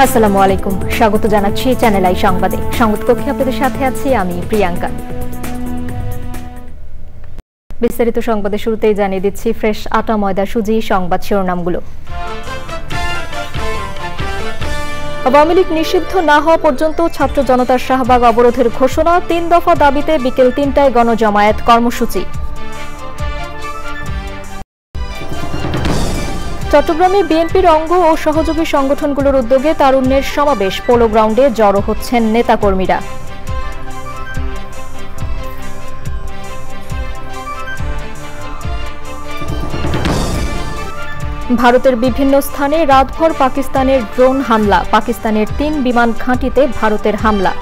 আসসালামু আলাইকুম, স্বাগত জানাচ্ছি চ্যানেল আই সংবাদে। সংবাদ কক্ষে আপনাদের সাথে আছি আমি প্রিয়াঙ্কা। বিস্তারিত সংবাদে শুরুতেই জানিয়ে দিচ্ছি ফ্রেশ আটা ময়দা সুজি সংবাদ শিরোনামগুলো। আওয়ামী লীগ নিষিদ্ধ না হওয়া পর্যন্ত ছাত্র জনতার শাহবাগ অবরোধের ঘোষণা, ৩ দফা দাবিতে বিকেল ৩টায় গণজমায়েত কর্মসূচি। চট্টগ্রামে বিএনপির অঙ্গ ও সহযোগী সংগঠনগুলোর উদ্যোগে তারুণ্যের সমাবেশ, পোলো গ্রাউন্ডে জড়ো হচ্ছেন নেতাকর্মীরা। ভারতের বিভিন্ন স্থানে রাতভর পাকিস্তানের ড্রোন হামলা, পাকিস্তানের ৩ বিমান ঘাঁটিতে ভারতের হামলা।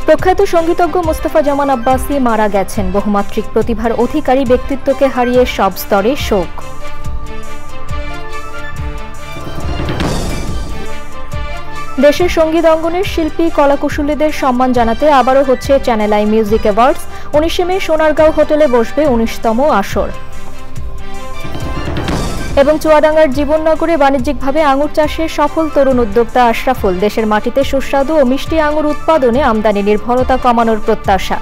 প্রখ্যাত সংগীতজ্ঞ মোস্তফা জামান আব্বাসী মারা গেছেন, বহুমাত্রিক প্রতিভার অধিকারী ব্যক্তিত্বকে হারিয়ে সব স্তরে শোক। দেশের সঙ্গীত অঙ্গনের শিল্পী কলাকুশলীদের সম্মান জানাতে আবারও হচ্ছে চ্যানেল আই মিউজিক অ্যাওয়ার্ডস। 19 মে সোনারগাঁও হোটেলে বসবে 19তম আসর। এবং চুয়াডাঙ্গার জীবননগরে বাণিজ্যিকভাবে আঙুর চাষে সফল তরুণ উদ্যোক্তা আশরাফুল, দেশের মাটিতে সুস্বাদু ও মিষ্টি আঙুর উৎপাদনে আমদানি নির্ভরতা কমানোর প্রত্যাশা।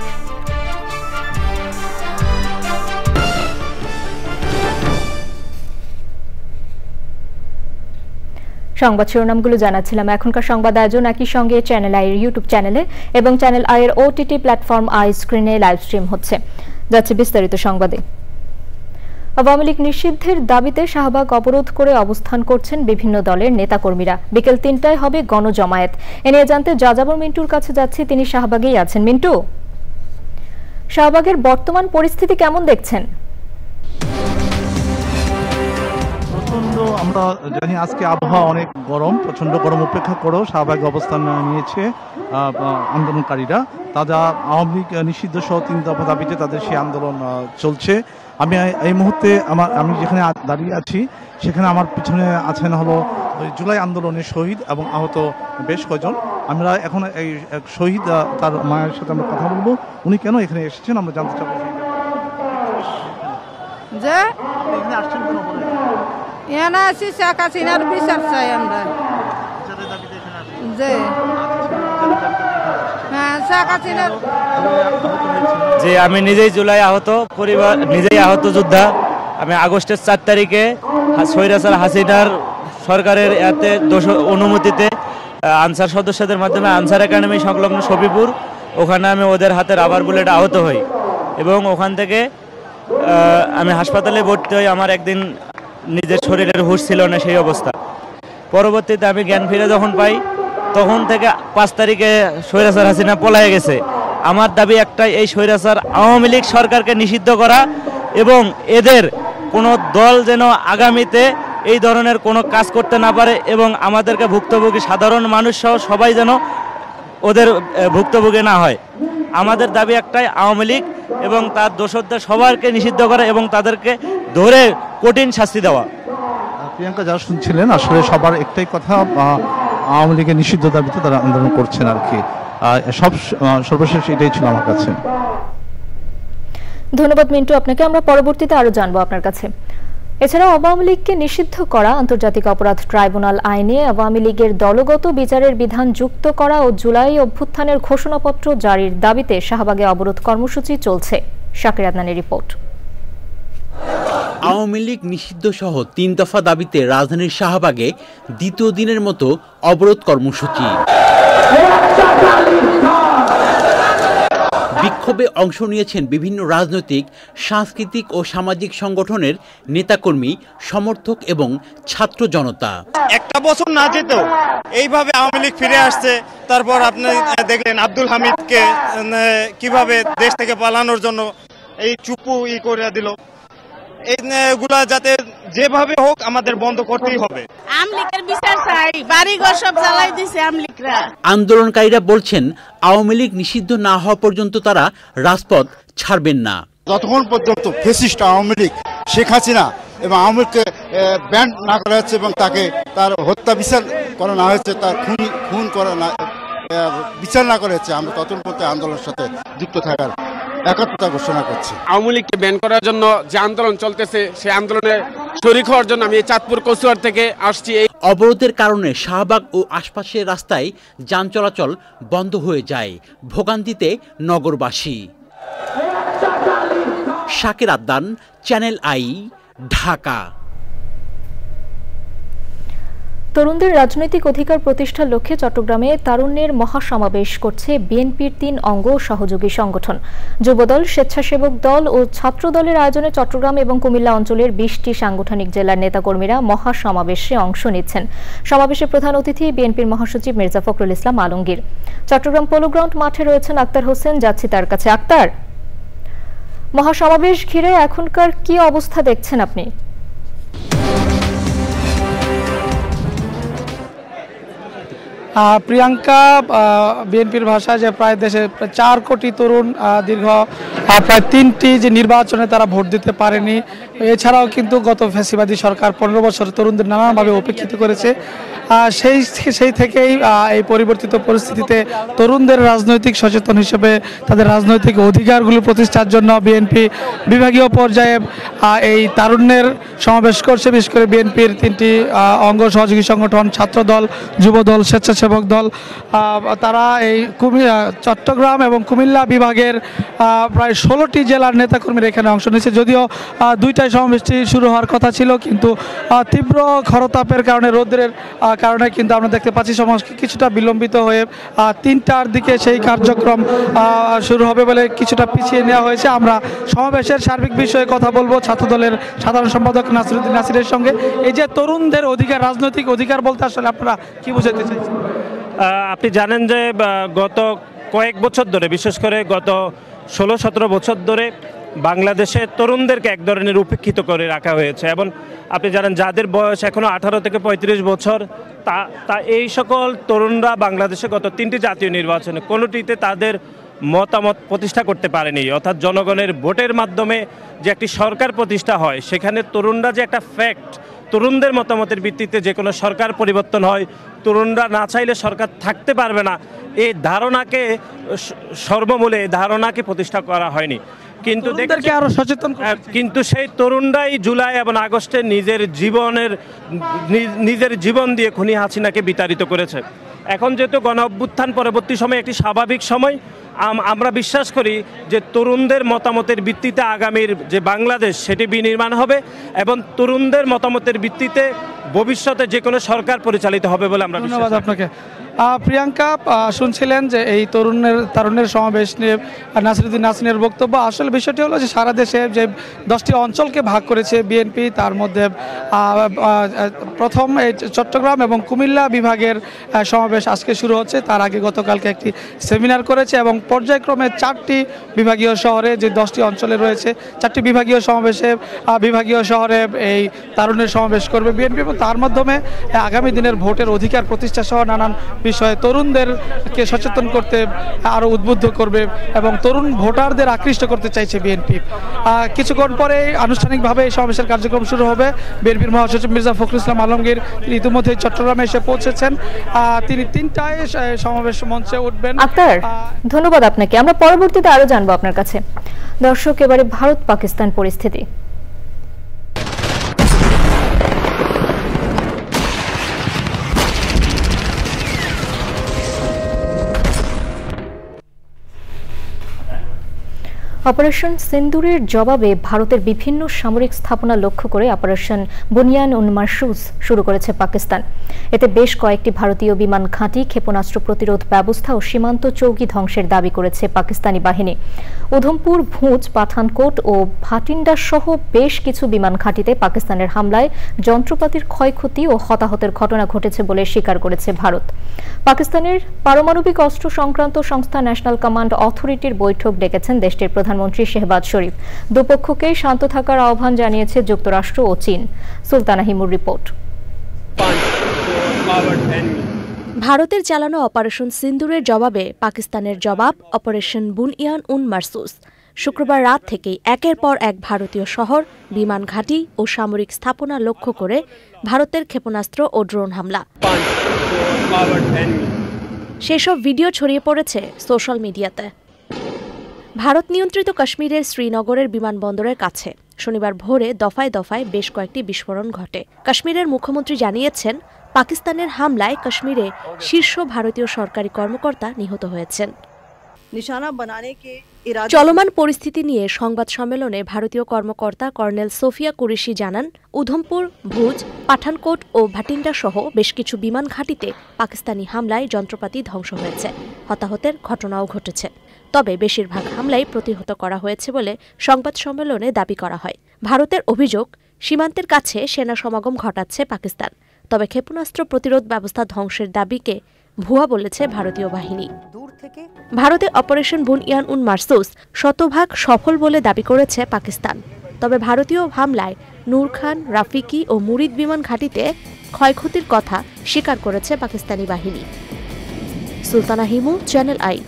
সংবাদ শিরোনামগুলো জানাচ্ছিলাম। এখনকার সংবাদ আয়োজন একই সঙ্গে চ্যানেল আই এর ইউটিউব চ্যানেলে এবং চ্যানেল আই এর ওটিটি প্ল্যাটফর্ম আই স্ক্রিনে লাইভ স্ট্রিম হচ্ছে। যাচ্ছে বিস্তারিত সংবাদে। আওয়ামী লীগ নিষিদ্ধের দাবিতে শাহবাগ অবরোধ করে অবস্থান করছেন বিভিন্ন দলের নেতাকর্মীরা। বিকেল ৩টায় হবে গণজমায়েত। এ নিয়ে জানতে যাযাবর মিন্টুর কাছে যাচ্ছি, তিনি শাহবাগেই আছেন। মিন্টু, শাহবাগের বর্তমান পরিস্থিতি কেমন দেখছেন? আমরা জানি আজকে আবহাওয়া অনেক গরম, প্রচন্ড গরম উপেক্ষা করেও শাহবাগে অবস্থান নিয়েছে আন্দোলনকারীরা। তারা আওয়ামী লীগ নিষিদ্ধ সহ ৩ দফা দাবিতে তাদের সেই আন্দোলন চলছে। আমি এই মুহূর্তে আমি যেখানে দাঁড়িয়ে আছি সেখানে আমার পিছনে আছেন হলো জুলাই আন্দোলনের শহীদ এবং আহত বেশ কয়েকজন। আমরা এখন এই শহীদ তার মায়ের সাথে আমরা কথা বলবো। উনি কেন এখানে এসেছেন আমরা জানতে চাবো। যে এখানে আসছেন কেন বলেন? এখানে আছি শেখ হাসিনার বিচার চাই আমরা। যে হ্যাঁ, শেখ হাসিনার যে আমি নিজেই জুলাই আহত, পরিবার নিজেই আহত যোদ্ধা। আমি আগস্টের 4 তারিখে স্বৈরাচার হাসিনার সরকারের এতে অনুমতিতে আনসার সদস্যদের মাধ্যমে আনসার একাডেমি সংলগ্ন শফিপুর, ওখানে আমি ওদের হাতে রাবার বুলেট আহত হই এবং ওখান থেকে আমি হাসপাতালে ভর্তি হই। আমার একদিন নিজের শরীরের হুঁশ ছিল না, সেই অবস্থা। পরবর্তীতে আমি জ্ঞান ফিরে যখন পাই তখন থেকে 5 তারিখে স্বৈরাচার হাসিনা পলায়ে গেছে। আমার দাবি একটাই, এই স্বৈরাচার আওয়ামী লীগ সরকারকে নিষিদ্ধ করা এবং এদের কোনো দল যেন আগামীতে এই ধরনের কোনো কাজ করতে না পারে এবং আমাদেরকে ভুক্তভোগী সাধারণ মানুষ সহ সবাই যেন ওদের ভুক্তভোগী না হয়। আমাদের দাবি একটাই, আওয়ামী লীগ এবং তার দোসরদের সবাইকে নিষিদ্ধ করা এবং তাদেরকে ধরে কঠিন শাস্তি দেওয়া। প্রিয়াঙ্কা, যারা শুনছিলেন আসলে সবার একটাই কথা, আওয়ামী লীগের নিষিদ্ধ দাবিতে তারা আন্দোলন করছেন আর কি। সর্বশেষ এটাই ছিল আমার কাছে। ধন্যবাদ মিন্টু আপনাকে। আমরা পরবর্তীতে আরো জানবো আপনার কাছে। এছাড়া আওয়ামী লীগকে নিষিদ্ধ করা, আন্তর্জাতিক অপরাধ ট্রাইব্যুনাল আইনে আওয়ামী লীগের দলগত বিচারের বিধান যুক্ত করা ও জুলাই অভ্যুত্থানের ঘোষণাপত্র জারির দাবিতে শাহবাগে অবরোধ কর্মসূচি চলছে। শাকির আদনানের রিপোর্ট। আওয়ামী লীগ নিষিদ্ধ সহ ৩ দফা দাবিতে রাজধানীর শাহবাগে দ্বিতীয় দিনের মতো অবরোধ কর্মসূচি। বিক্ষোভে অংশ নিয়েছেন বিভিন্ন রাজনৈতিক, সাংস্কৃতিক ও সামাজিক সংগঠনের নেতাকর্মী, সমর্থক এবং ছাত্র জনতা। একটা বছর না যেতেও এইভাবে আওয়ামী লীগ ফিরে আসছে। তারপর আপনি দেখলেন আব্দুল হামিদকে কিভাবে দেশ থেকে পালানোর জন্য এই চুপু করে দিল। এইগুলা যাতে যেভাবে হোক আমাদের বন্ধ করতেই হবে। আমলিকের বিচার চাই, বাড়িঘর সব জ্বালাই দিছে আমলিকরা। আন্দোলনকারীরা বলছেন, আওয়ামী লীগ নিষিদ্ধ না হওয়া পর্যন্ত তারা রাজপথ ছাড়বেন না। যতক্ষণ পর্যন্ত ফ্যাসিস্ট আওয়ামী লীগ, শেখ হাসিনা এবং আওয়ামী লীগকে ব্যান না করা হচ্ছে এবং তার হত্যা বিচার করা না হয়েছে, তার খুন করা না বিচার না করা হচ্ছে, আমরা ততক্ষণ পর্যন্ত আন্দোলনের সাথে যুক্ত থাকার একাত্মতা ঘোষণা করছি। আওয়ামী লীগকে ব্যান করার জন্য যে আন্দোলন চলতেছে সেই আন্দোলনে শরীক হওয়ার জন্য আমি চাঁদপুর কচুয়ার থেকে আসছি। এই অবরোধের কারণে শাহবাগ ও আশপাশের রাস্তায় যান চলাচল বন্ধ হয়ে যায়, ভোগান্তিতে নগরবাসী। Shakir Addan, Channel I, Dhaka. তরুণদের রাজনৈতিক অধিকার প্রতিষ্ঠার লক্ষ্যে চট্টগ্রামে তারুণ্যের মহাসমাবেশ করছে বিএনপির 3 অঙ্গ সহযোগী সংগঠন। যুবদল, স্বেচ্ছাসেবক দল ও ছাত্র দলের আয়োজনে চট্টগ্রাম এবং কুমিল্লা অঞ্চলের 20টি সাংগঠনিক জেলার নেতাকর্মীরা মহাসমাবেশে অংশ নিচ্ছেন। সমাবেশে প্রধান অতিথি বিএনপির মহাসচিব মির্জা ফখরুল ইসলাম আলমগীর। চট্টগ্রাম পোলো গ্রাউন্ড মাঠে রয়েছেন আক্তার হোসেন, যাচ্ছি তার কাছে। আক্তার, মহাসমাবেশ ঘিরে এখনকার কি অবস্থা দেখছেন আপনি? প্রিয়াঙ্কা, বিএনপির ভাষায় যে প্রায় দেশে 4 কোটি তরুণ দীর্ঘ প্রায় 3টি যে নির্বাচনে তারা ভোট দিতে পারেনি, এছাড়াও কিন্তু গত ফ্যাসিবাদী সরকার 15 বছর তরুণদের নানাভাবে উপেক্ষিত করেছে। সেই থেকেই এই পরিবর্তিত পরিস্থিতিতে তরুণদের রাজনৈতিক সচেতন হিসেবে তাদের রাজনৈতিক অধিকারগুলো প্রতিষ্ঠার জন্য বিএনপি বিভাগীয় পর্যায়ে এই তারুণ্যের সমাবেশ করছে। বিশেষ করে বিএনপির 3টি অঙ্গ সহযোগী সংগঠন, ছাত্রদল, যুবদল, স্বেচ্ছাসেবক দল, তারা এই চট্টগ্রাম এবং কুমিল্লা বিভাগের প্রায় 16টি জেলার নেতাকর্মীরা এখানে অংশ নিয়েছে। যদিও 2টায় সমাবেশটি শুরু হওয়ার কথা ছিল, কিন্তু তীব্র খরতাপের কারণে, রোদ্রের কারণে কিন্তু আমরা দেখতে পাচ্ছি সমাবেশ কিছুটা বিলম্বিত হয়ে 3টার দিকে সেই কার্যক্রম শুরু হবে বলে কিছুটা পিছিয়ে নেওয়া হয়েছে। আমরা সমাবেশের সার্বিক বিষয়ে কথা বলবো ছাত্রদলের সাধারণ সম্পাদক নাসিরুদ্দিন নাসিরের সঙ্গে। এই যে তরুণদের অধিকার, রাজনৈতিক অধিকার বলতে আসলে আপনারা কি বোঝাতে চাইছেন? আপনি জানেন যে গত কয়েক বছর ধরে, বিশেষ করে গত 16-17 বছর ধরে বাংলাদেশে তরুণদেরকে এক ধরনের উপেক্ষিত করে রাখা হয়েছে। এবং আপনি জানেন যাদের বয়স এখনও 18 থেকে 35 বছর, তা এই সকল তরুণরা বাংলাদেশে গত 3টি জাতীয় নির্বাচনে কোনোটিতে তাদের মতামত প্রতিষ্ঠা করতে পারেনি। অর্থাৎ জনগণের ভোটের মাধ্যমে যে একটি সরকার প্রতিষ্ঠা হয়, সেখানে তরুণরা যে একটা ফ্যাক্ট, তরুণদের মতামতের ভিত্তিতে যে কোনো সরকার পরিবর্তন হয়, তরুণরা না চাইলে সরকার থাকতে পারবে না, এই ধারণাকে সর্বমূলে ধারণাকে প্রতিষ্ঠা করা হয়নি। কিন্তু আরো সচেতন, কিন্তু সেই তরুণরাই জুলাই এবং আগস্টে নিজের জীবন দিয়ে খুনি হাসিনাকে বিতাড়িত করেছে। এখন যেহেতু গণ অভ্যুত্থান পরবর্তী সময় একটি স্বাভাবিক সময়, আমরা বিশ্বাস করি যে তরুণদের মতামতের ভিত্তিতে আগামীর যে বাংলাদেশ সেটি বিনির্মাণ হবে এবং তরুণদের মতামতের ভিত্তিতে ভবিষ্যতে যে কোনো সরকার পরিচালিত হবে বলে আমরা ধন্যবাদ আপনাকে। প্রিয়াঙ্কা, শুনছিলেন যে এই তারুণ্যের সমাবেশ নিয়ে নাসিরুদ্দিন নাসিরের বক্তব্য। আসলে বিষয়টি হলো যে সারা দেশে যে 10টি অঞ্চলকে ভাগ করেছে বিএনপি, তার মধ্যে প্রথম এই চট্টগ্রাম এবং কুমিল্লা বিভাগের সমাবেশ আজকে শুরু হচ্ছে। তার আগে গতকালকে একটি সেমিনার করেছে এবং পর্যায়ক্রমে 4টি বিভাগীয় শহরে যে 10টি অঞ্চলে রয়েছে 4টি বিভাগীয় সমাবেশে বিভাগীয় শহরে এই তারুণ্যের সমাবেশ করবে বিএনপি এবং তার মাধ্যমে আগামী দিনের ভোটের অধিকার প্রতিষ্ঠা সহ নানান বিষয়ে তরুণদেরকে সচেতন করতে আরও উদ্বুদ্ধ করবে এবং তরুণ ভোটারদের আকৃষ্ট করতে চাইছে বিএনপি। কিছুক্ষণ পরে আনুষ্ঠানিকভাবে এই সমাবেশের কার্যক্রম শুরু হবে। বিএনপির মহাসচিব মির্জা ফখরুল ইসলাম আলমগীর তিনি ইতিমধ্যে চট্টগ্রামে এসে পৌঁছেছেন। তিনি 3টায় সমাবেশ মঞ্চে উঠবেন। আক্তার, ধন্যবাদ আপনাকে। আমরা পরবর্তীতে আরো জানবো আপনার কাছে। দর্শক, এবারে ভারত পাকিস্তান পরিস্থিতি। অপারেশন সিন্দুরের জবাবে ভারতের বিভিন্ন সামরিক স্থাপনা লক্ষ্য করে অপারেশন বুনিয়ান উন মারসুস শুরু করেছে পাকিস্তান। এতে বেশ কয়েকটি ভারতীয় বিমান ঘাঁটি, ক্ষেপণাস্ত্র প্রতিরোধ ব্যবস্থা ও সীমান্ত চৌকি ধ্বংসের দাবি করেছে পাকিস্তানি বাহিনী। উধমপুর, ভুজ, পাঠানকোট ও ভাটিন্ডা সহ বেশ কিছু বিমান ঘাঁটিতে পাকিস্তানের হামলায় যন্ত্রপাতির ক্ষয়ক্ষতি ও হতাহতের ঘটনা ঘটেছে বলে স্বীকার করেছে ভারত। পাকিস্তানের পারমাণবিক অস্ত্র সংক্রান্ত সংস্থা ন্যাশনাল কমান্ড অথরিটির বৈঠক ডেকেছেন দেশটির প্রধানমন্ত্রী শেহবাজ শরীফ। দুপক্ষকে শান্ত থাকার আহ্বান জানিয়েছে যুক্তরাষ্ট্র ও চীন। সুলতানা হিমুর রিপোর্ট। ভারতের চালানো অপারেশন সিন্দুরের জবাবে পাকিস্তানের জবাব অপারেশন বুনিয়ান উন মারসুস। শুক্রবার রাত থেকেই একের পর এক ভারতীয় শহর, বিমান ঘাঁটি ও সামরিক স্থাপনা লক্ষ্য করে ভারতের ক্ষেপণাস্ত্র ও ড্রোন হামলা। সেসব ভিডিও ছড়িয়ে পড়েছে সোশ্যাল মিডিয়াতে। ভারত নিয়ন্ত্রিত কাশ্মীরের শ্রীনগরের বিমানবন্দরের কাছে শনিবার ভোরে দফায় দফায় বেশ কয়েকটি বিস্ফোরণ ঘটে। কাশ্মীরের মুখ্যমন্ত্রী জানিয়েছেন, পাকিস্তানের হামলায় কাশ্মীরে শীর্ষ ভারতীয় সরকারি কর্মকর্তা নিহত হয়েছেন। চলমান পরিস্থিতি নিয়ে সংবাদ সম্মেলনে ভারতীয় কর্মকর্তা কর্নেল সোফিয়া কুরেশি জানান, উধমপুর, ভুজ, পাঠানকোট ও ভাটিন্ডা সহ বেশ কিছু বিমান ঘাঁটিতে পাকিস্তানি হামলায় যন্ত্রপাতি ধ্বংস হয়েছে। হতাহতের ঘটনাও ঘটেছে। তবে বেশিরভাগ হামলাই প্রতিহত করা হয়েছে বলে সংবাদ সম্মেলনে দাবি করা হয়। ভারতের অভিযোগ, সীমান্তের কাছে সেনা সমাগম ঘটাচ্ছে পাকিস্তান। তবে ক্ষেপণাস্ত্র প্রতিরোধ ব্যবস্থা ধ্বংসের দাবিকে ভুয়া বলেছে ভারতীয় বাহিনী। ভারতে অপারেশন বুনইয়ান উন মারসুস শতভাগ সফল বলে দাবি করেছে পাকিস্তান। তবে ভারতীয় হামলায় নূর খান, রাফিকি ও মুরিদ বিমান ঘাঁটিতে ক্ষয়ক্ষতির কথা স্বীকার করেছে পাকিস্তানি বাহিনী। Sultana Himu, channel I.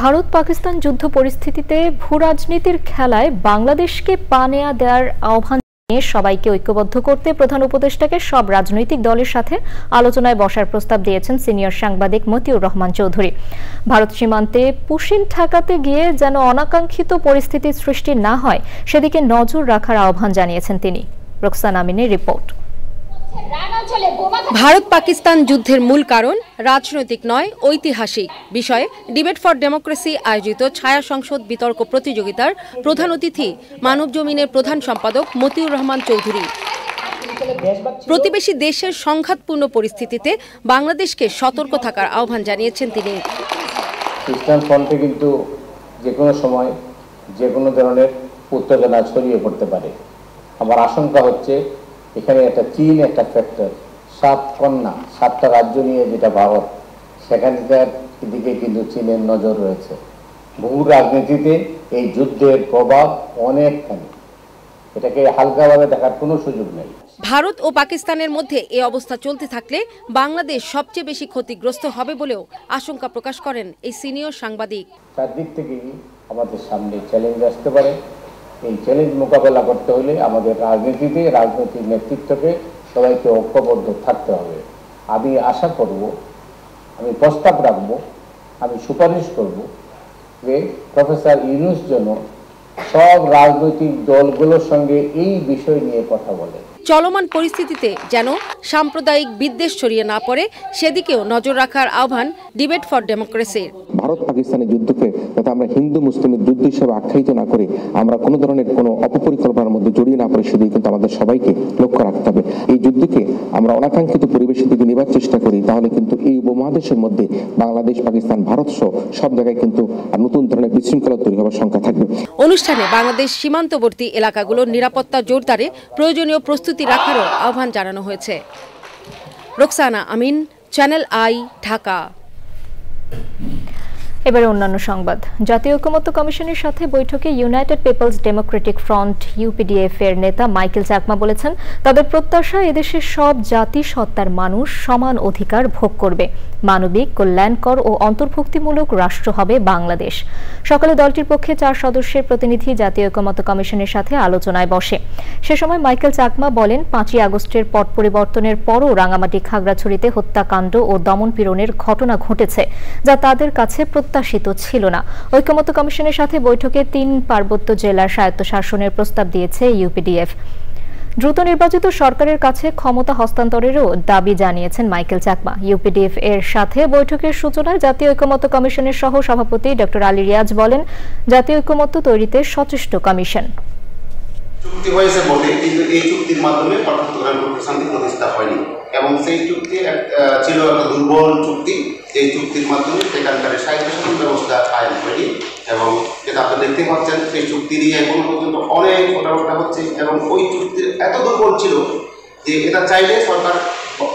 ভারত পাকিস্তান যুদ্ধ পরিস্থিতিতে ভূরাজনীতির খেলায় বাংলাদেশকে পা নেয়া দেওয়ার আহ্বান নিয়ে সবাইকে ঐক্যবদ্ধ করতে প্রধান উপদেষ্টাকে সব রাজনৈতিক দলের সাথে আলোচনায় বসার প্রস্তাব দিয়েছেন সিনিয়র সাংবাদিক মতিউর রহমান চৌধুরী। ভারত সীমান্তে পুশিন ঠেকাতে গিয়ে যেন অনাকাঙ্ক্ষিত পরিস্থিতির সৃষ্টি না হয় সেদিকে নজর রাখার আহ্বান জানিয়েছেন তিনি। রোকসানা আমিনের রিপোর্ট। ভারত পাকিস্তান যুদ্ধের মূল কারণ রাজনৈতিক নয়, ঐতিহাসিক বিষয়ে ডিবেট ফর ডেমোক্রেসি আয়োজিত ছায়া সংসদ বিতর্ক প্রতিযোগিতার প্রধান অতিথি মানব জমিনের প্রধান সম্পাদক মতিউর রহমান চৌধুরী। প্রতিবেশী দেশের সংঘাতপূর্ণ পরিস্থিতিতে বাংলাদেশকে সতর্ক থাকার আহ্বান জানিয়েছেন তিনি। খ্রিস্টান ফ্রন্টে কিন্তু যে কোনো সময় যে কোনো ধরনের উত্তেজনা ছড়িয়ে পড়তে পারে। আমার আশঙ্কা হচ্ছে এখানে একটা চীন একটা ফ্যাক্টর, 7 কন্যা 7টা রাজ্য নিয়ে যেটা ভারত, সেখানকার দিকে কিন্তু চীনের নজর রয়েছে। ভূ রাজনীতিতে এই যুদ্ধের প্রভাব অনেকখানি, এটাকে হালকাভাবে দেখার কোনো সুযোগ নেই। ভারত ও পাকিস্তানের মধ্যে এই অবস্থা চলতে থাকলে বাংলাদেশ সবচেয়ে বেশি ক্ষতিগ্রস্ত হবে বলেও আশঙ্কা প্রকাশ করেন এই সিনিয়র সাংবাদিক। চারদিক থেকেই আমাদের সামনে চ্যালেঞ্জ আসতে পারে। এই চ্যালেঞ্জ মোকাবেলা করতে হলে আমাদের রাজনীতিতে রাজনৈতিক নেতৃত্বকে সবাইকে ঐক্যবদ্ধ থাকতে হবে। আমি আশা করব, আমি প্রস্তাব রাখব, আমি সুপারিশ করব যে প্রফেসর ইউনূস যেন সব রাজনৈতিক দলগুলোর সঙ্গে এই বিষয় নিয়ে কথা বলে। চলমান পরিস্থিতিতে যেন সাম্প্রদায়িক বিদ্বেষ ছড়িয়ে না পড়ে সেদিকেও নজর রাখার আহ্বান ডিবেট ফর ডেমোক্রেসির। ভারত পাকিস্তানের যুদ্ধকে যাতে আমরা হিন্দু মুসলিমের যুদ্ধ হিসেবে আখ্যায়িত না করে আমরা কোনো ধরনের কোনো অপপরিকল্পনার মধ্যে জড়িয়ে না পড়ে সেদিকে কিন্তু আমাদের সবাইকে লক্ষ্য রাখতে হবে। এই যুদ্ধকে আমরা অনাকাঙ্ক্ষিত পরিবেশের দিকে নেবার চেষ্টা করি তাহলে কিন্তু এই উপমহাদেশের মধ্যে বাংলাদেশ, পাকিস্তান, ভারত সহ সব জায়গায় কিন্তু নতুন ধরনের বিশৃঙ্খলা তৈরি হওয়ার সংখ্যা থাকবে। অনুষ্ঠানে বাংলাদেশ সীমান্তবর্তী এলাকাগুলোর নিরাপত্তা জোরদারে প্রয়োজনীয় প্রস্তুতি রাখারও আহ্বান জানানো হয়েছে। Roksana Amin, channel I, Dhaka. এবারে অন্যান্য সংবাদ। জাতীয় ঐকমত্য কমিশনের সাথে বৈঠকে United Peoples Democratic Front UPDF এর নেতা মাইকেল চাকমা বলেছেন, তাদের প্রত্যাশা এদেশের সব জাতি সত্তার মানুষ সমান অধিকার ভোগ করবে। মানবিক, কল্যাণকর ও অন্তর্ভুক্তিমূলক রাষ্ট্র হবে বাংলাদেশ। সকালে দলটির পক্ষে 4 সদস্যের প্রতিনিধি জাতীয় ঐকমত্য কমিশনের সাথে আলোচনায় বসে। সে সময় মাইকেল চাকমা বলেন, 5ই আগস্টের পট পরিবর্তনের পরও রাঙামাটি, খাগড়াছড়িতে হত্যাকাণ্ড ও দমনপীড়নের ঘটনা ঘটেছে, যা তাদের কাছে প্রত্যাশিত ছিল না। ঐকমত্য কমিশনের সাথে বৈঠকে 3 পার্বত্য জেলার স্বায়ত্তশাসনের প্রস্তাব দিয়েছে ইউপিডিএফ। দ্রুত নির্বাচিত সরকারের কাছে ক্ষমতা হস্তান্তরেরও দাবি জানিয়েছেন মাইকেল চাকমা। ইউপিডিএফ এর সাথে বৈঠকের সূচনায় জাতীয় ঐকমত্য কমিশনের সহ সভাপতি ডক্টর আলী রিয়াজ বলেন, জাতীয় ঐকমত্য তৈরিতে সচেষ্ট কমিশন। চুক্তি হয়েছে বটে, কিন্তু এই চুক্তির মাধ্যমে শান্তি প্রতিষ্ঠা হয়নি এবং সেই চুক্তি ছিল একটা দুর্বল চুক্তি। এই চুক্তির মাধ্যমে সেখানকার স্বায়ত্তশাসন ব্যবস্থা কায়েম হয়নি এবং যেটা আপনি দেখতে পাচ্ছেন সেই চুক্তি নিয়ে এখনো পর্যন্ত অনেক কথাবার্তা হচ্ছে এবং ওই চুক্তির এত দুর্বল ছিল যে এটা চাইলে সরকার,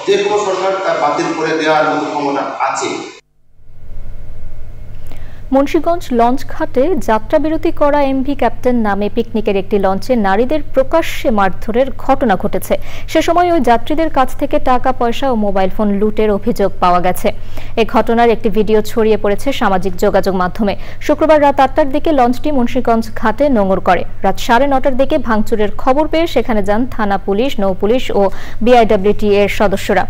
যে কোনো সরকার তার বাতিল করে দেওয়ার মতো ক্ষমতা আছে। মুন্সিগঞ্জ লঞ্চ ঘাটে যাত্রাবিরতি করা এমভি ক্যাপ্টেন নামে পিকনিকের একটি লঞ্চে নারীদের প্রকাশ্যে মারধরের ঘটনা ঘটেছে। সে সময় ওই যাত্রীদের কাছ থেকে টাকা পয়সা ও মোবাইল ফোন লুটের অভিযোগ পাওয়া গেছে। এই ঘটনার একটি ভিডিও ছড়িয়ে পড়েছে সামাজিক যোগাযোগ মাধ্যমে। শুক্রবার রাত 8টার দিকে লঞ্চটি মুন্সিগঞ্জ ঘাটে নোঙর করে। রাত 9:30টার দিকে ভাঙচুরের খবর পেয়ে সেখানে যান থানা পুলিশ, নৌ পুলিশ ও বিআইডব্লিউটি এর সদস্যরা।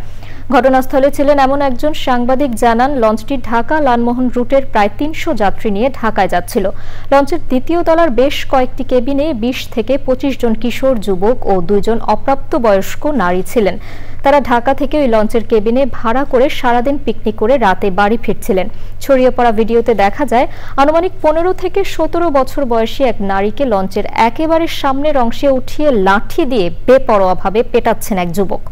ঘটনাস্থলে ছিলেন এমন একজন সাংবাদিক জানান, লঞ্চটি ঢাকা লালমোহন রুটের প্রায় ৩০০ যাত্রী নিয়ে ঢাকায় যাচ্ছিল। লঞ্চের দ্বিতীয় তলার বেশ কয়েকটি কেবিনে ২০ থেকে ২৫ জন কিশোর যুবক ও ২ জন অপ্রাপ্তবয়স্ক নারী ছিলেন। তারা ঢাকা থেকে ওই লঞ্চের কেবিনে ভাড়া করে সারাদিন পিকনিক করে রাতে বাড়ি ফিরছিলেন। ছড়িয়ে পড়া ভিডিওতে দেখা যায় আনুমানিক ১৫ থেকে ১৭ বছর বয়সী এক নারীকে লঞ্চের একেবারে সামনের অংশে উঠিয়ে লাঠি দিয়ে বেপরোয়াভাবে পেটাচ্ছেন এক যুবক।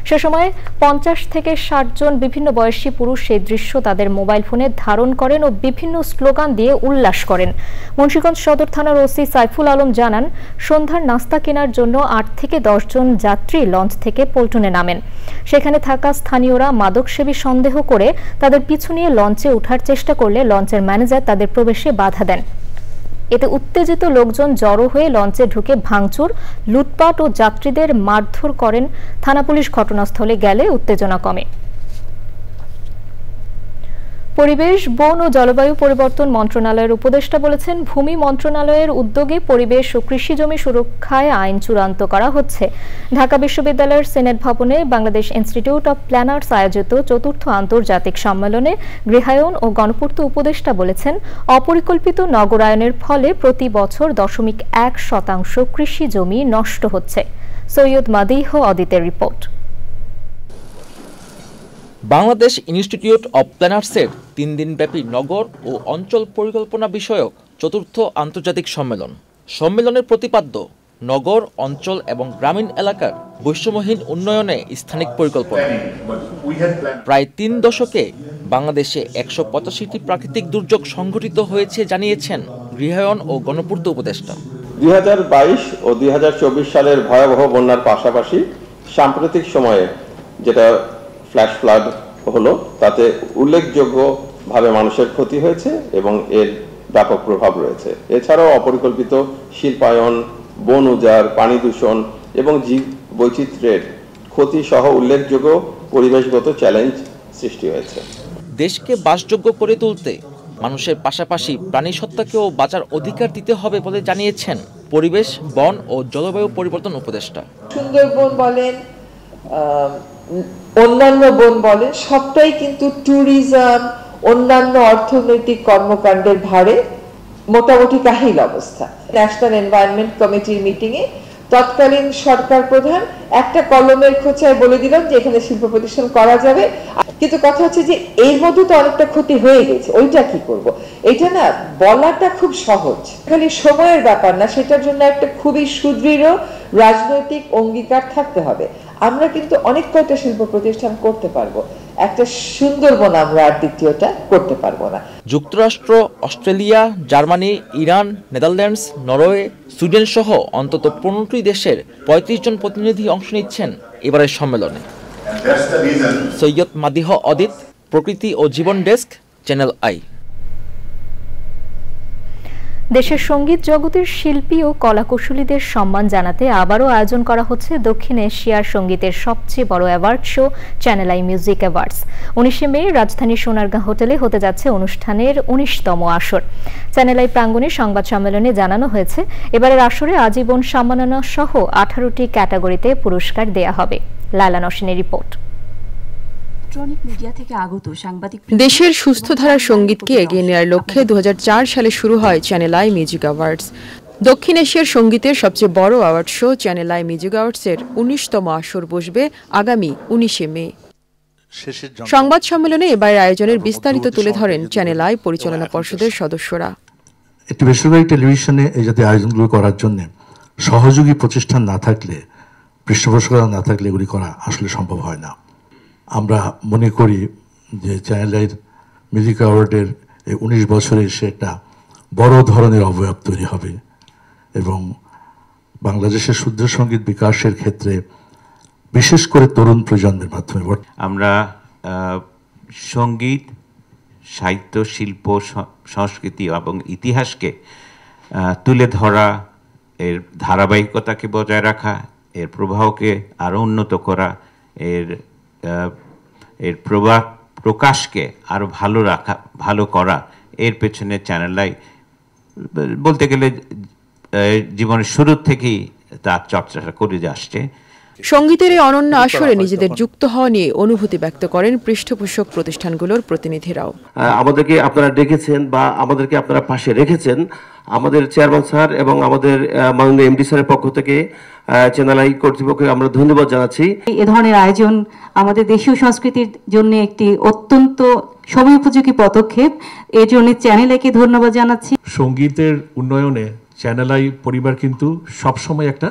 সে সময় ৫০ থেকে ৬০ জন বিভিন্ন বয়সী পুরুষ সেই দৃশ্য তাদের মোবাইল ফোনে ধারণ করেন ও বিভিন্ন স্লোগান দিয়ে উল্লাস করেন। মুন্সিগঞ্জ সদর থানার ওসি সাইফুল আলম জানান, সন্ধ্যার নাস্তা কেনার জন্য ৮ থেকে ১০ জন যাত্রী লঞ্চ থেকে পল্টনে নামেন। সেখানে থাকা স্থানীয়রা মাদকসেবী সন্দেহ করে তাদের পিছু নিয়ে লঞ্চে ওঠার চেষ্টা করলে লঞ্চের ম্যানেজার তাদের প্রবেশে বাধা দেন। এতে উত্তেজিত লোকজন জড়ো হয়ে লঞ্চে ঢুকে ভাঙচুর, লুটপাট ও যাত্রীদের মারধর করেন। থানা পুলিশ ঘটনাস্থলে গেলে উত্তেজনা কমে। পরিবেশ, বন ও জলবায়ু পরিবর্তন মন্ত্রণালয়ের উপদেষ্টা বলেছেন, ভূমি মন্ত্রণালয়ের উদ্যোগে পরিবেশ ও কৃষি জমি সুরক্ষায় আইন চূড়ান্ত করা হচ্ছে। ঢাকা বিশ্ববিদ্যালয়ের সিনেট ভবনে বাংলাদেশ ইনস্টিটিউট অব প্ল্যানার্স আয়োজিত ৪র্থ আন্তর্জাতিক সম্মেলনে গৃহায়ন ও গণপূর্ত উপদেষ্টা বলেছেন, অপরিকল্পিত নগরায়নের ফলে প্রতি বছর 0.1% কৃষি জমি নষ্ট হচ্ছে। সৈয়দ মাদিহ অদিতের রিপোর্ট। বাংলাদেশ ইনস্টিটিউট অব প্ল্যানার্সের 3 দিনব্যাপী নগর ও অঞ্চল পরিকল্পনা বিষয়ক ৪র্থ আন্তর্জাতিক সম্মেলন। সম্মেলনের প্রতিপাদ্য নগর, অঞ্চল এবং গ্রামীণ এলাকার বৈষম্যহীন উন্নয়নে স্থানিক পরিকল্পনা। প্রায় 3 দশকে বাংলাদেশে ১৮৫টি প্রাকৃতিক দুর্যোগ সংঘটিত হয়েছে জানিয়েছেন গৃহায়ন ও গণপূর্ত উপদেষ্টা। ২০২২ ও ২০২৪ সালের ভয়াবহ বন্যার পাশাপাশি সাম্প্রতিক সময়ে যেটা ফ্ল্যাশ ফ্লাড হলো, তাতে উল্লেখযোগ্যভাবে মানুষের ক্ষতি হয়েছে এবং এর ব্যাপক প্রভাব রয়েছে। এছাড়াও অপরিকল্পিত শিল্পায়ন, বন উজাড়, পানি দূষণ এবং জীব বৈচিত্র্যের ক্ষতি সহ উল্লেখযোগ্য পরিবেশগত চ্যালেঞ্জ সৃষ্টি হয়েছে। দেশকে বাসযোগ্য করে তুলতে মানুষের পাশাপাশি প্রাণী সত্তাকেও বাঁচার অধিকার দিতে হবে বলে জানিয়েছেন পরিবেশ, বন ও জলবায়ু পরিবর্তন উপদেষ্টা। সুন্দরবন বলেন, অন্যান্য বন বলেন, সবটাই কিন্তু ট্যুরিজম, অন্যান্য অর্থনৈতিক কর্মকাণ্ডের ভারে মোটামুটি কাহিল অবস্থা। ন্যাশনাল এনভায়রনমেন্ট কমিটির মিটিংয়ে তৎকালীন সরকার প্রধান একটা কলমের খোঁচায় বলে দিলাম যে এখানে শিল্প প্রতিষ্ঠান করা যাবে, কিন্তু কথা হচ্ছে যে এর মধ্যে তো অনেকটা ক্ষতি হয়ে গেছে, ওইটা কি করব? এটা না বলাটা খুব সহজ, খালি সময়ের ব্যাপার না, সেটার জন্য একটা খুবই সুদৃঢ় রাজনৈতিক অঙ্গীকার থাকতে হবে। আমরা কিন্তু অনেক কয়টা শিল্প প্রতিষ্ঠান করতে পারবো, একটা সুন্দরবন আমরা আর দ্বিতীয়টা করতে পারবো না। যুক্তরাষ্ট্র, Australia, Germany, Iran, Netherlands, Norway, Sweden সহ অন্তত 15টি দেশের 35 জন প্রতিনিধি অংশ নিচ্ছেন এবারের সম্মেলনে। সৈয়দ মাদিহ অদিত, প্রকৃতি ও জীবন ডেস্ক, চ্যানেল আই। দেশের সঙ্গীত জগতের শিল্পী ও কলাকুশলীদের সম্মান জানাতে আবারও আয়োজন করা হচ্ছে দক্ষিণ এশিয়ার সঙ্গীতের সবচেয়ে বড় award show channel I music awards. 19শে মে রাজধানীর সোনারগাঁ হোটেলে হতে যাচ্ছে অনুষ্ঠানের 19তম আসর। চ্যানেল আই প্রাঙ্গণে সংবাদ সম্মেলনে জানানো হয়েছে, এবারের আসরে আজীবন সম্মাননা সহ 18টি ক্যাটাগরিতে পুরস্কার দেয়া হবে। লায়লা নসিনের রিপোর্ট। দেশের সুস্থ ধারার সঙ্গীতকে এগিয়ে নেওয়ার লক্ষ্যে 2004 সালে শুরু হয় চ্যানেল আই মিউজিক অ্যাওয়ার্ডস। দক্ষিণ এশিয়ার সঙ্গীতের সবচেয়ে বড় award show channel I music অ্যাওয়ার্ডসের 19তম আসর বসবে আগামী 19শে মে। সংবাদ সম্মেলনে এবার আয়োজনের বিস্তারিত তুলে ধরেন চ্যানেল আই পরিচালনা পর্ষদের সদস্যরা। একটি বেসরকারি টেলিভিশনে এই জাতীয় আয়োজনগুলো করার জন্য সহযোগী প্রতিষ্ঠান না থাকলে, পৃষ্ঠপোষকতা না থাকলে এগুলি করা আসলে সম্ভব হয় না। আমরা মনে করি যে চ্যানেল আইয়ের মিউজিক অ্যাওয়ার্ডের এই 19 বছরে সে একটা বড় ধরনের অবয়ব তৈরি হবে এবং বাংলাদেশের শুদ্ধ সঙ্গীত বিকাশের ক্ষেত্রে বিশেষ করে তরুণ প্রজন্মের মাধ্যমে আমরা সঙ্গীত, সাহিত্য, শিল্প, সংস্কৃতি এবং ইতিহাসকে তুলে ধরা, এর ধারাবাহিকতাকে বজায় রাখা, এর প্রবাহকে আরও উন্নত করা, এর প্রকাশকে আরও ভালো করা, এর পেছনে চ্যানেল আই বলতে গেলে জীবনের শুরু থেকেই তার চর্চাটা করে আসছে। সঙ্গীতের এই অনন্য আসরে নিজেদের যুক্ত হওয়া নিয়ে অনুভূতি ব্যক্ত করেন পৃষ্ঠপোষক প্রতিষ্ঠানগুলোর প্রতিনিধিরাও। আমাদেরকে আপনারা ডেকেছেন বা আমাদেরকে আপনারা পাশে রেখেছেন, আমাদের চেয়ারম্যান স্যার এবং আমাদের মাননীয় এমডি স্যারের পক্ষ থেকে চ্যানেল আই কর্তৃপক্ষকে আমরা ধন্যবাদ জানাচ্ছি। এ ধরনের আয়োজন আমাদের দেশীয় সংস্কৃতির জন্য একটি অত্যন্ত সময়োপযোগী পদক্ষেপ, এর জন্য চ্যানেল আইকে ধন্যবাদ জানাচ্ছি। সঙ্গীতের উন্নয়নে চ্যানেল আই পরিবার কিন্তু সবসময় একটা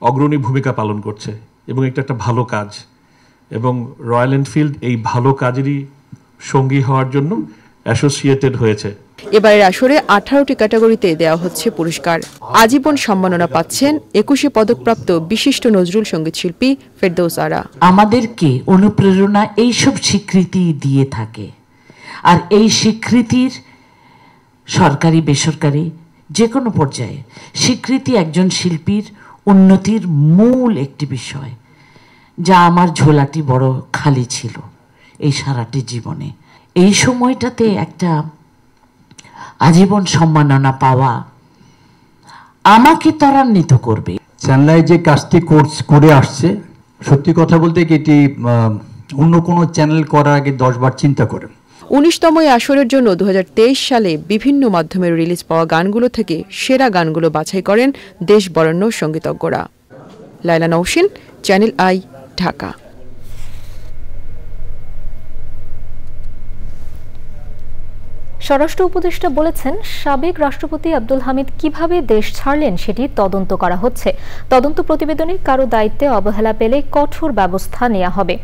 অগ্রণী ভূমিকা পালন করছে এবং এটা একটা ভালো কাজ, এবং রয়্যাল এনফিল্ড এই ভালো কাজেরই সঙ্গী হওয়ার জন্য অ্যাসোসিয়েটেড হয়েছে। এবারের আসরে 18টি ক্যাটাগরিতে দেওয়া হচ্ছে পুরস্কার। আজীবন সম্মাননা পাচ্ছেন 21 পদকপ্রাপ্ত বিশিষ্ট নজরুল সঙ্গীত শিল্পী ফেরদৌস আরা। আমাদেরকে অনুপ্রেরণা এইসব স্বীকৃতি দিয়ে থাকে, আর এই স্বীকৃতির সরকারি বেসরকারি যে কোনো পর্যায়ে স্বীকৃতি একজন শিল্পীর উন্নতির মূল একটি বিষয়, যা আমার ঝোলাটি বড় খালি ছিল এই সারাটি জীবনে। এই সময়টাতে একটা আজীবন সম্মাননা পাওয়া আমাকে ত্বরান্বিত করবে। চ্যানেল যে কাজটি করে আসছে, সত্যি কথা বলতে এটি অন্য কোনো চ্যানেল করার আগে 10 বার চিন্তা করে। 19তম আসরের জন্য 2023 সালে বিভিন্ন মাধ্যমে রিলিজ পাওয়া গানগুলো থেকে সেরা গানগুলো বাছাই করেন দেশ বরেণ্য সঙ্গীতজ্ঞরা। লাইলা নওশিন, চ্যানেল আই, ঢাকা। স্বরাষ্ট্র উপদেষ্টা বলেছেন, সাবেক রাষ্ট্রপতি আব্দুল হামিদ কিভাবে দেশ ছাড়লেন সেটি তদন্ত করা হচ্ছে। তদন্ত প্রতিবেদনে কারো দায়িত্বে অবহেলা পেলে কঠোর ব্যবস্থা নেওয়া হবে।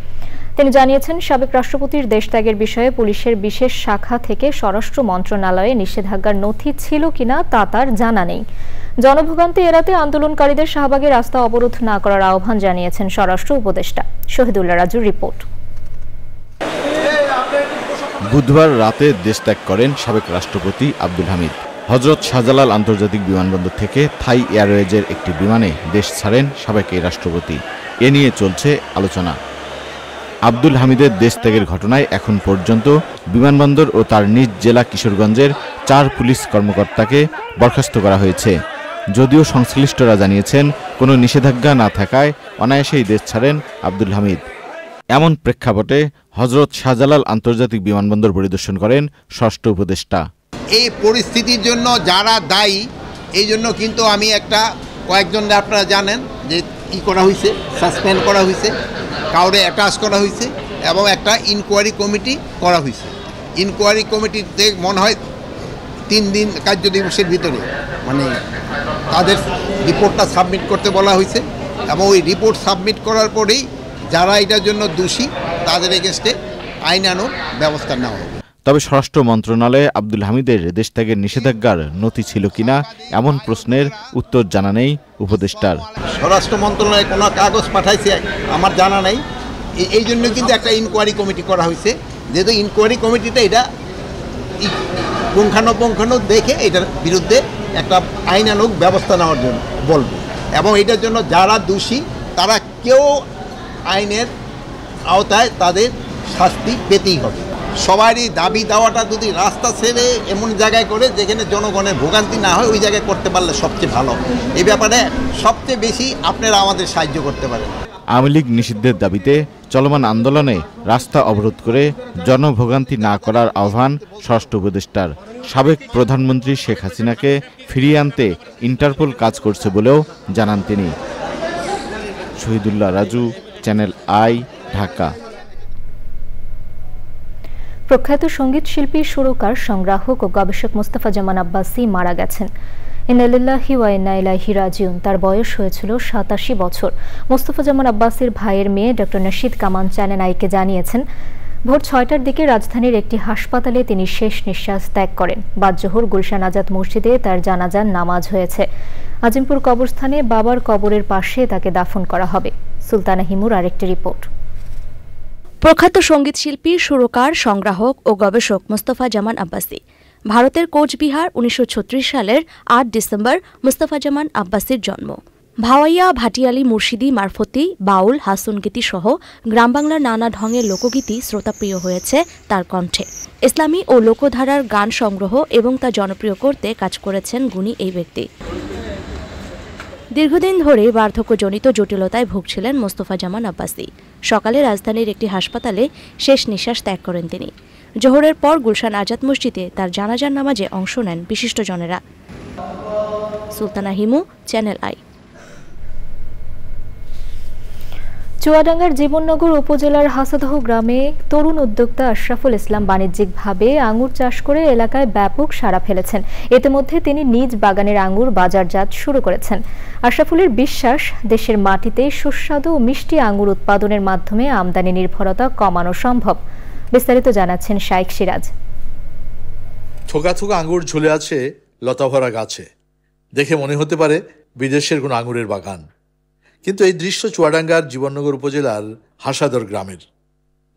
তিনি জানিয়েছেন, সাবেক রাষ্ট্রপতির দেশত্যাগের বিষয়ে পুলিশের বিশেষ শাখা থেকে স্বরাষ্ট্র মন্ত্রণালয়ে নিষেধাজ্ঞার নথি ছিল কিনা তা তার জানা নেই। জনভোগান্তি এড়াতে আন্দোলনকারীদের শাহবাগে রাস্তা অবরোধ না করার আহ্বান জানিয়েছেন স্বরাষ্ট্র উপদেষ্টা। শহীদুল্লাহ রাজুর রিপোর্ট। বুধবার রাতে দেশত্যাগ করেন সাবেক রাষ্ট্রপতি আব্দুল হামিদ। হযরত শাহজালাল আন্তর্জাতিক বিমানবন্দর থেকে থাই এয়ারওয়েজের একটি বিমানে দেশ ছাড়েন সাবেক এই রাষ্ট্রপতি। এ নিয়ে চলছে আলোচনা। আব্দুল হামিদের দেশত্যাগের ঘটনায় এখন পর্যন্ত বিমানবন্দর ও তার নিজ জেলা কিশোরগঞ্জের 4 পুলিশ কর্মকর্তাকে বরখাস্ত করা হয়েছে। যদিও সংশ্লিষ্টরা জানিয়েছেন, কোনো নিষেধাজ্ঞা না থাকায় অনায়াসেই দেশ ছাড়েন আব্দুল হামিদ। এমন প্রেক্ষাপটে হযরত শাহজালাল আন্তর্জাতিক বিমানবন্দর পরিদর্শন করেন ষষ্ঠ উপদেষ্টা। এই পরিস্থিতির জন্য যারা দায়ী, এই জন্য কিন্তু আমি কয়েকজন আপনারা জানেন যে করা হয়েছে, সাসপেন্ড করা হয়েছে, কাউরে অ্যাটাচ করা হয়েছে এবং একটা ইনকোয়ারি কমিটি করা হয়েছে। ইনকোয়ারি কমিটিতে মনে হয় 3 দিন কার্য দিবসের ভিতরে তাদের রিপোর্টটা সাবমিট করতে বলা হয়েছে, এবং ওই রিপোর্ট সাবমিট করার পরেই যারা এটার জন্য দোষী তাদের এগেস্টে আইনানুগ ব্যবস্থা নেওয়া হবে। তবে স্বরাষ্ট্র মন্ত্রণালয়ে আব্দুল হামিদের দেশত্যাগের নিষেধাজ্ঞার নথি ছিল কিনা এমন প্রশ্নের উত্তর জানা নেই উপদেষ্টার। স্বরাষ্ট্র মন্ত্রণালয়ে কোনো কাগজ পাঠাইছে আমার জানা নেই, এই জন্য কিন্তু একটা ইনকোয়ারি কমিটি করা হয়েছে। যেহেতু ইনকোয়ারি কমিটিটা এটা পুঙ্খানুপুঙ্খানু দেখে এটার বিরুদ্ধে একটা আইনানুগ ব্যবস্থা নেওয়ার জন্য বলবে, এবং এটার জন্য যারা দোষী তারা কেউ আইনের আওতায় তাদের শাস্তি পেতেই হবে। সবারই দাবি দাওয়াটা যদি রাস্তা ছেড়ে এমন জায়গায় করে যেখানে জনগণের ভোগান্তি না হয়, ওই জায়গায় করতে পারলে সবচেয়ে ভালো। এই ব্যাপারে সবচেয়ে বেশি আপনারা আমাদের সাহায্য করতে পারেন। আওয়ামী লীগ নিষিদ্ধের দাবিতে চলমান আন্দোলনে রাস্তা অবরোধ করে জনভোগান্তি না করার আহ্বান ষষ্ঠ উপদেষ্টার। সাবেক প্রধানমন্ত্রী শেখ হাসিনাকে ফিরিয়ে আনতে ইন্টারপোল কাজ করছে বলেও জানান তিনি। Shahidullah Raju, channel I, Dhaka. প্রখ্যাত সঙ্গীত শিল্পী, সুরকার, সংগ্রাহক ও গবেষক মোস্তফা জামান আব্বাসী মারা গেছেন। ইন্না লিল্লাহি ওয়া ইন্না ইলাইহি রাজিউন। তার বয়স হয়েছিল 87 বছর। মোস্তফা জামান আব্বাসীর ভাইয়ের মেয়ে ডক্টর নাশিদ কামাল চ্যানেল আইকে জানিয়েছেন, ভোর 6টার দিকে রাজধানীর একটি হাসপাতালে তিনি শেষ নিঃশ্বাস ত্যাগ করেন। বাদ জোহর গুলশান আজাদ মসজিদে তার জানাজার নামাজ হয়েছে। আজিমপুর কবরস্থানে বাবার কবরের পাশে তাকে দাফন করা হবে। সুলতানা হিমুর আরেকটি রিপোর্ট। প্রখ্যাত সঙ্গীতশিল্পী, সুরকার, সংগ্রাহক ও গবেষক মোস্তফা জামান আব্বাসী। ভারতের কোচবিহার 1936 সালের 8 ডিসেম্বর মোস্তফা জামান আব্বাসীর জন্ম। ভাওয়াইয়া, ভাটিয়ালি, মুর্শিদি, মারফতি, বাউল, হাসুনগীতি সহ গ্রাম বাংলার নানা ঢঙের লোকগীতি শ্রোতাপ্রিয় হয়েছে তার কণ্ঠে। ইসলামী ও লোকধারার গান সংগ্রহ এবং তা জনপ্রিয় করতে কাজ করেছেন গুণী এই ব্যক্তি। দীর্ঘদিন ধরে বার্ধক্যজনিত জটিলতায় ভুগছিলেন মোস্তফা জামান আব্বাসী। সকালে রাজধানীর একটি হাসপাতালে শেষ নিঃশ্বাস ত্যাগ করেন তিনি। জোহরের পর গুলশান আজাদ মসজিদে তার জানাজার নামাজে অংশ নেন বিশিষ্টজনেরা। Sultana Himu, channel I. চুয়াডাঙ্গার জীবননগর উপজেলার হাসাদহ গ্রামে তরুণ উদ্যোক্তা আশরাফুল ইসলাম বাণিজ্যিকভাবে আঙ্গুর চাষ করে এলাকায় ব্যাপক সাড়া ফেলেছেন। ইতিমধ্যে তিনি নিজ বাগানের আঙ্গুর বাজারজাত শুরু করেছেন। আশরাফুলের বিশ্বাস, দেশের মাটিতে সুস্বাদু ও মিষ্টি আঙ্গুর উৎপাদনের মাধ্যমে আমদানি নির্ভরতা কমানো সম্ভব। বিস্তারিত জানাচ্ছেন শাইখ সিরাজ। থোকা থোকা আঙ্গুর ঝুলে আছে লতাভরা গাছে, দেখে মনে হতে পারে বিদেশের কোনো আঙ্গুরের বাগান। কিন্তু এই দৃশ্য চুয়াডাঙ্গার জীবননগর উপজেলার হাসাদর গ্রামের।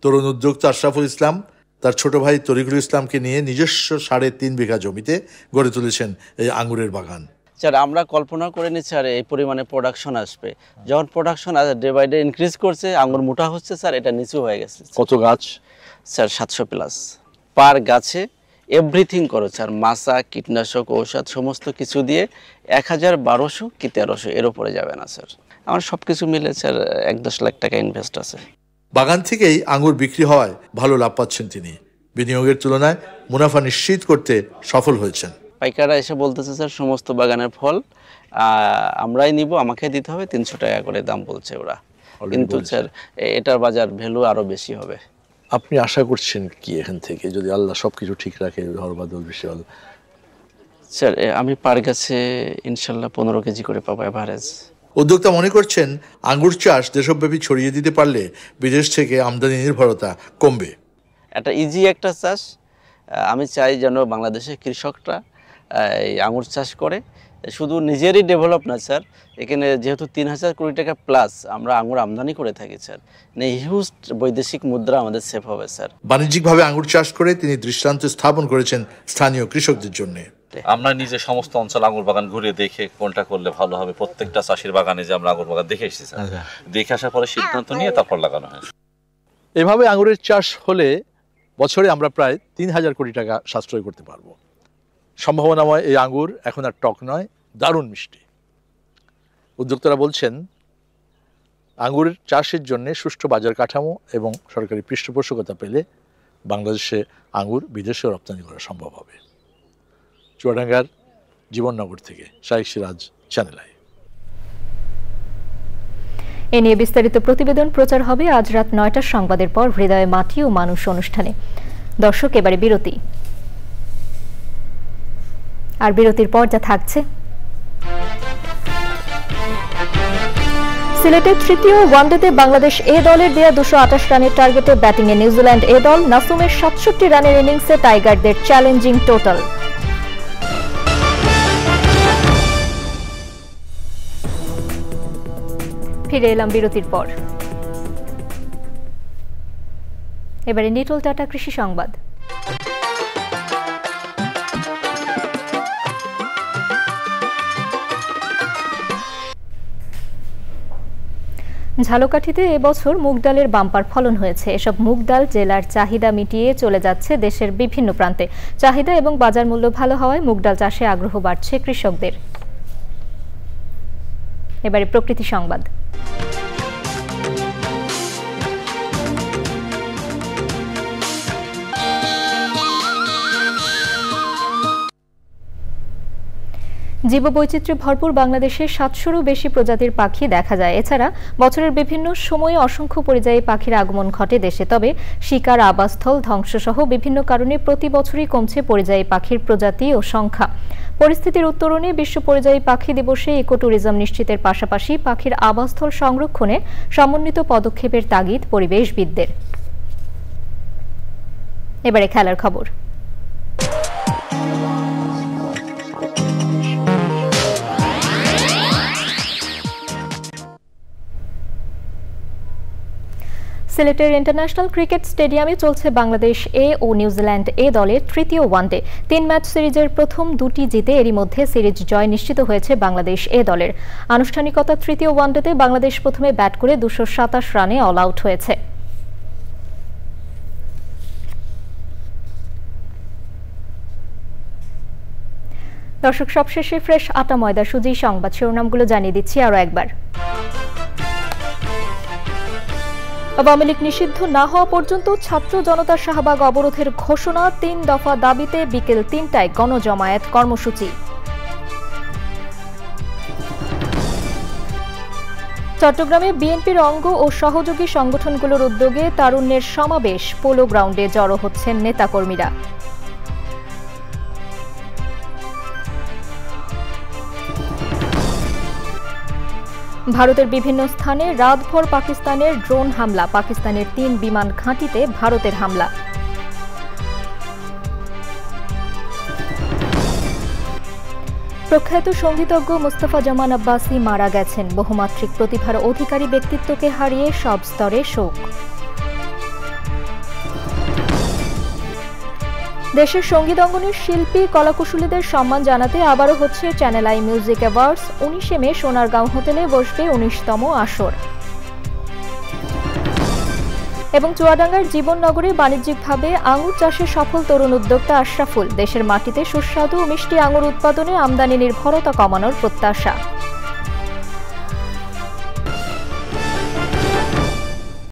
তরুণ উদ্যোক্তা আশরাফুল ইসলাম তার ছোট ভাই তরিকুল ইসলামকে নিয়ে নিজস্ব 3.5 বিঘা জমিতে গড়ে তুলেছেন এই আঙ্গুরের বাগান। স্যার আমরা কল্পনা করিনি স্যার এই পরিমাণে প্রোডাকশন আসবে। যখন production day by day increase করছে, আঙ্গুর মোটা হচ্ছে স্যার, এটা নিচু হয়ে গেছে। কত গাছ? স্যার 700+। পার গাছে এভরিথিং করো স্যার, মাছা, কীটনাশক, ঔষধ সমস্ত কিছু দিয়ে 1000-1200 কি 1300 এর উপরে যাবে না স্যার। আমার সব কিছু মিলে স্যার 1-10 লাখ টাকা ইনভেস্ট আছে। বাগান থেকেই আঙ্গুর বিক্রি হওয়ায় ভালো লাভ পাচ্ছেন তিনি। বিনিয়োগের তুলনায় মুনাফা নিশ্চিত করতে সফল হয়েছেন। পাইকাররা এসে বলতেছে স্যার সমস্ত বাগানের ফল আমরাই নিব, আমাকে দিতে হবে 300 টাকা করে দাম বলছে ওরা। কিন্তু স্যার এটার বাজার ভ্যালু আরো বেশি হবে। আপনি আশা করছেন কি এখান থেকে, যদি আল্লাহ সবকিছু ঠিক রাখে, ঝড় বাদল বৃষ্টি হল? স্যার আমি পার গাছে ইনশাল্লাহ 15 কেজি করে পাবো এভারেজ। উদ্যোক্তা মনে করছেন আঙ্গুর চাষ দেশব্যাপী ছড়িয়ে দিতে পারলে বিদেশ থেকে আমদানি নির্ভরতা কমবে। এটা ইজি একটা চাষ। আমি চাই যেন বাংলাদেশের কৃষকরা এই আঙ্গুর চাষ করে, শুধু নিজেরই ডেভেলপ না স্যার, এখানে যেহেতু 3000 কোটি টাকা প্লাস আমরা আঙ্গুর আমদানি করে থাকি স্যার, হিউজ বৈদেশিক মুদ্রা আমাদের সেভ হবে স্যার। বাণিজ্যিকভাবে আঙ্গুর চাষ করে তিনি দৃষ্টান্ত স্থাপন করেছেন স্থানীয় কৃষকদের জন্য। আমরা নিজে সমস্ত অঞ্চল আঙ্গুর বাগান ঘুরে দেখে কোনটা করলে ভালো হবে, প্রত্যেকটা চাষির বাগানে যে আমরা আঙ্গুর বাগান দেখে এসেছি, দেখে আসার পরে সিদ্ধান্ত নিয়ে তারপর লাগানো হয়। এভাবে আঙ্গুরের চাষ হলে বছরে আমরা প্রায় 3000 কোটি টাকা সাশ্রয় করতে পারবো। সম্ভাবনাময় এই আঙ্গুর এখন আর টক নয়, দারুণ মিষ্টি। উদ্যোক্তারা বলছেন আঙ্গুরের চাষের জন্য সুষ্ঠু বাজার কাঠামো এবং সরকারি পৃষ্ঠপোষকতা পেলে বাংলাদেশে আঙ্গুর বিদেশে রপ্তানি করা সম্ভব হবে। চুয়াডাঙ্গার জীবননগর থেকে শাইখ সিরাজ, চ্যানেল আই। এ নিয়ে বিস্তারিত প্রতিবেদন প্রচার হবে আজ রাত 9টার সংবাদের পর হৃদয়ে মাটি ও মানুষ অনুষ্ঠানে। দর্শক, এবারে বিরতি। আর বিরতির পর যা থাকছে, সিলেটের তৃতীয় ওয়ানডেতে বাংলাদেশ এ দলের দেয়া 228 রানের টার্গেটে ব্যাটিংয়ে নিউজিল্যান্ড এ দল। নাসুমের 67 রানের ইনিংসে টাইগারদের চ্যালেঞ্জিং টোটাল। ফিরে এলাম বিরতির পর। এবারে নিটল টাটা কৃষি সংবাদ। ঝালকাঠিতে এবছর মুগ ডালের বাম্পার ফলন হয়েছে। এসব মুগ ডাল জেলার চাহিদা মিটিয়ে চলে যাচ্ছে দেশের বিভিন্ন প্রান্তে। চাহিদা এবং বাজার মূল্য ভালো হওয়ায় মুগ ডাল চাষে আগ্রহ বাড়ছে কৃষকদের। এবারে প্রকৃতি সংবাদ। জীববৈচিত্র্যে ভরপুর বাংলাদেশে 700-রও বেশি প্রজাতির পাখি দেখা যায়। এছাড়া বছরের বিভিন্ন সময়ে অসংখ্য পরিযায়ী পাখির আগমন ঘটে দেশে। তবে শিকার, আবাসস্থল ধ্বংসসহ বিভিন্ন কারণে প্রতি বছরই কমছে পরিযায়ী পাখির প্রজাতি ও সংখ্যা। পরিস্থিতির উত্তরণে বিশ্ব পরিযায়ী পাখি দিবসে ইকো ট্যুরিজম নিশ্চিতের পাশাপাশি পাখির আবাসস্থল সংরক্ষণে সমন্বিত পদক্ষেপের তাগিদ পরিবেশবিদদের। এবারে খেলার খবর। সিলেটের ইন্টারন্যাশনাল ক্রিকেট স্টেডিয়ামে চলছে বাংলাদেশ এ ও নিউজিল্যান্ড এ দলের তৃতীয় ওয়ানডে। 3 ম্যাচ সিরিজের প্রথম 2টি জিতে এরই মধ্যে সিরিজ জয় নিশ্চিত হয়েছে বাংলাদেশ এ দলের। আনুষ্ঠানিকতা তৃতীয় ওয়ানডেতে বাংলাদেশ প্রথমে ব্যাট করে 227 রানে অল আউট হয়েছে। দর্শক, সবশেষে ফ্রেশ আটা ময়দা সুজি সংবাদ শিরোনামগুলো জানিয়ে দিচ্ছি আরও একবার। আওয়ামী লীগ নিষিদ্ধ না হওয়া পর্যন্ত ছাত্র জনতার শাহবাগ অবরোধের ঘোষণা, ৩ দফা দাবিতে বিকেল ৩টায় গণজমায়েত কর্মসূচি। চট্টগ্রামে বিএনপির অঙ্গ ও সহযোগী সংগঠনগুলোর উদ্যোগে তারুণ্যের সমাবেশ, পোলো গ্রাউন্ডে জড়ো হচ্ছেন নেতাকর্মীরা। ভারতের বিভিন্ন স্থানে রাতভর পাকিস্তানের ড্রোন হামলা, পাকিস্তানের ৩ বিমান ঘাঁটিতে ভারতের হামলা। প্রখ্যাত সঙ্গীতজ্ঞ মোস্তফা জামান আব্বাসী মারা গেছেন। বহুমাত্রিক প্রতিভার অধিকারী ব্যক্তিত্বকে হারিয়ে সব স্তরে শোক। দেশের সঙ্গীত অঙ্গনের শিল্পী কলাকুশলীদের সম্মান জানাতে আবারও হচ্ছে চ্যানেল আই মিউজিক অ্যাওয়ার্ডস। 19শে মে সোনারগাঁও হোটেলে বসবে 19তম আসর। এবং চুয়াডাঙ্গার জীবননগরে বাণিজ্যিকভাবে আঙুর চাষে সফল তরুণ উদ্যোক্তা আশরাফুল। দেশের মাটিতে সুস্বাদু ও মিষ্টি আঙুর উৎপাদনে আমদানি নির্ভরতা কমানোর প্রত্যাশা।